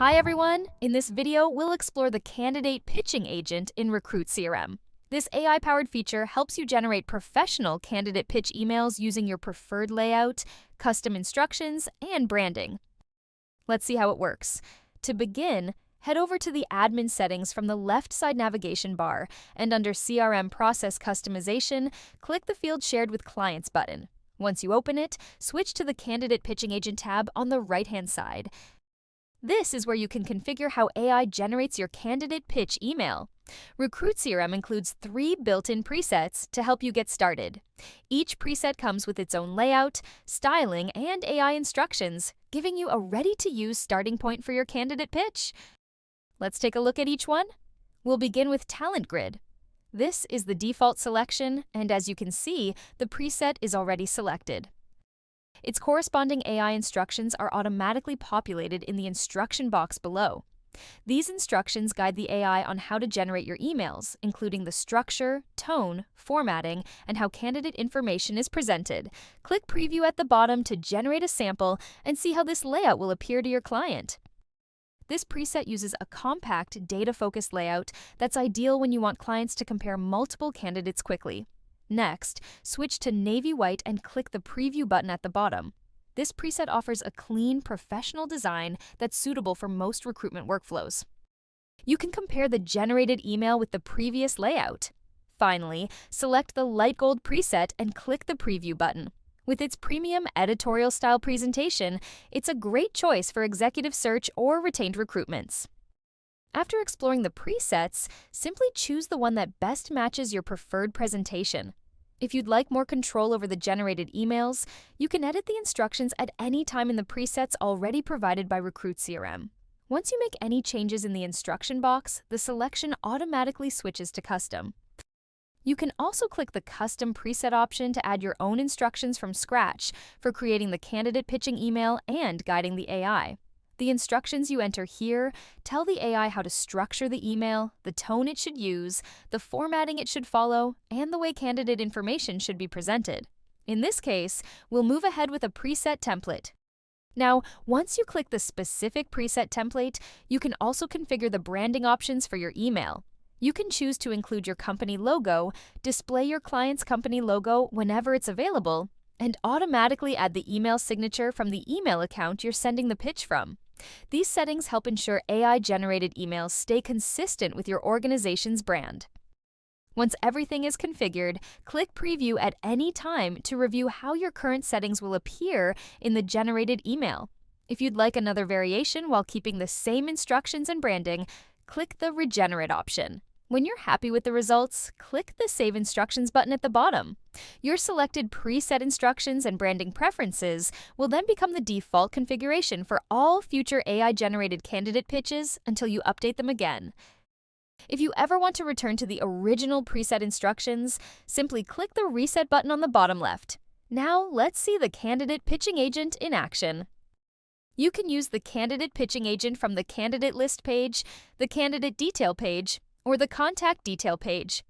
Hi everyone! In this video, we'll explore the candidate pitching agent in Recruit CRM. This AI-powered feature helps you generate professional candidate pitch emails using your preferred layout, custom instructions, and branding. Let's see how it works. To begin, head over to the admin settings from the left side navigation bar, and under CRM Process Customization, click the Field Shared with Clients button. Once you open it, switch to the Candidate Pitching Agent tab on the right-hand side. This is where you can configure how AI generates your candidate pitch email. Recruit CRM includes 3 built-in presets to help you get started. Each preset comes with its own layout, styling, and AI instructions, giving you a ready-to-use starting point for your candidate pitch. Let's take a look at each one. We'll begin with Talent Grid. This is the default selection, and as you can see, the preset is already selected. Its corresponding AI instructions are automatically populated in the instruction box below. These instructions guide the AI on how to generate your emails, including the structure, tone, formatting, and how candidate information is presented. Click Preview at the bottom to generate a sample and see how this layout will appear to your client. This preset uses a compact, data-focused layout that's ideal when you want clients to compare multiple candidates quickly. Next, switch to navy white and click the Preview button at the bottom. This preset offers a clean, professional design that's suitable for most recruitment workflows. You can compare the generated email with the previous layout. Finally, select the light gold preset and click the Preview button. With its premium editorial-style presentation, it's a great choice for executive search or retained recruitments. After exploring the presets, simply choose the one that best matches your preferred presentation. If you'd like more control over the generated emails, you can edit the instructions at any time in the presets already provided by Recruit CRM. Once you make any changes in the instruction box, the selection automatically switches to custom. You can also click the Custom Preset option to add your own instructions from scratch for creating the candidate pitching email and guiding the AI. The instructions you enter here tell the AI how to structure the email, the tone it should use, the formatting it should follow, and the way candidate information should be presented. In this case, we'll move ahead with a preset template. Now, once you click the specific preset template, you can also configure the branding options for your email. You can choose to include your company logo, display your client's company logo whenever it's available, and automatically add the email signature from the email account you're sending the pitch from. These settings help ensure AI-generated emails stay consistent with your organization's brand. Once everything is configured, click Preview at any time to review how your current settings will appear in the generated email. If you'd like another variation while keeping the same instructions and branding, click the Regenerate option. When you're happy with the results, click the Save Instructions button at the bottom. Your selected preset instructions and branding preferences will then become the default configuration for all future AI-generated candidate pitches until you update them again. If you ever want to return to the original preset instructions, simply click the Reset button on the bottom left. Now, let's see the candidate pitching agent in action. You can use the candidate pitching agent from the candidate list page, the candidate detail page, or the contact detail page.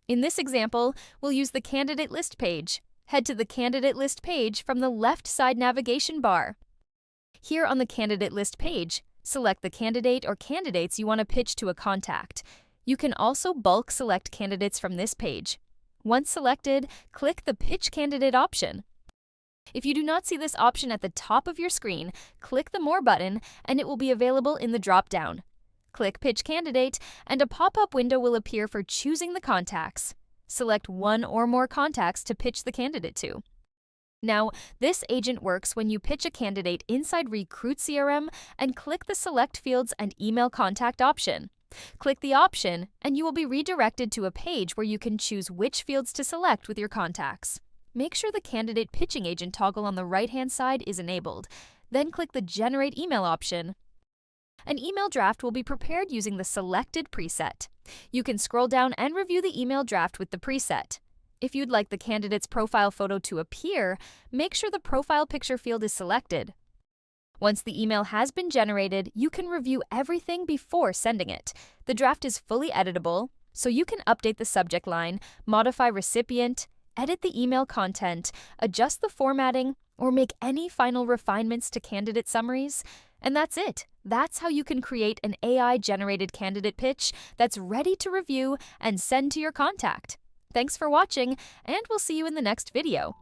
In this example, we'll use the candidate list page. Head to the candidate list page from the left side navigation bar. Here on the candidate list page, select the candidate or candidates you want to pitch to a contact. You can also bulk select candidates from this page. Once selected, click the Pitch Candidate option. If you do not see this option at the top of your screen, click the More button and it will be available in the drop-down. Click Pitch Candidate, and a pop-up window will appear for choosing the contacts. Select one or more contacts to pitch the candidate to. Now, this agent works when you pitch a candidate inside Recruit CRM and click the Select Fields and Email Contact option. Click the option, and you will be redirected to a page where you can choose which fields to select with your contacts. Make sure the Candidate Pitching Agent toggle on the right-hand side is enabled. Then click the Generate Email option. An email draft will be prepared using the selected preset. You can scroll down and review the email draft with the preset. If you'd like the candidate's profile photo to appear, make sure the profile picture field is selected. Once the email has been generated, you can review everything before sending it. The draft is fully editable, so you can update the subject line, modify recipient, edit the email content, adjust the formatting, or make any final refinements to candidate summaries. And that's it. That's how you can create an AI-generated candidate pitch that's ready to review and send to your contact. Thanks for watching, and we'll see you in the next video.